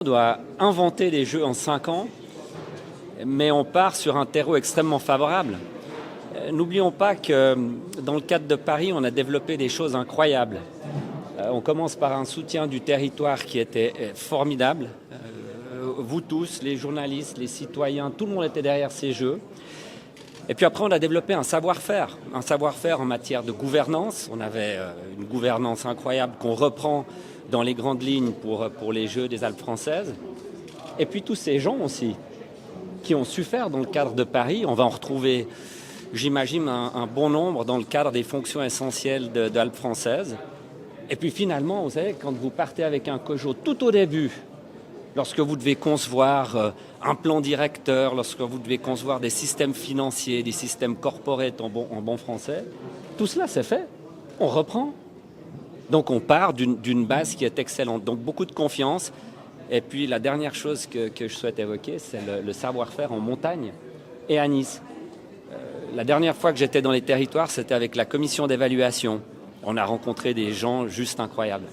On doit inventer les jeux en 5 ans, mais on part sur un terreau extrêmement favorable. N'oublions pas que dans le cadre de Paris, on a développé des choses incroyables. On commence par un soutien du territoire qui était formidable. Vous tous, les journalistes, les citoyens, tout le monde était derrière ces jeux. Et puis après, on a développé un savoir-faire en matière de gouvernance. On avait une gouvernance incroyable qu'on reprend dans les grandes lignes pour les Jeux des Alpes françaises. Et puis tous ces gens aussi qui ont su faire dans le cadre de Paris, on va en retrouver, j'imagine, un bon nombre dans le cadre des fonctions essentielles d'Alpes françaises. Et puis finalement, vous savez, quand vous partez avec un COJO tout au début, lorsque vous devez concevoir un plan directeur, lorsque vous devez concevoir des systèmes financiers, des systèmes corporate en bon français, tout cela c'est fait, on reprend. Donc on part d'une base qui est excellente, donc beaucoup de confiance. Et puis la dernière chose que je souhaite évoquer, c'est le savoir-faire en montagne et à Nice. La dernière fois que j'étais dans les territoires, c'était avec la commission d'évaluation. On a rencontré des gens juste incroyables.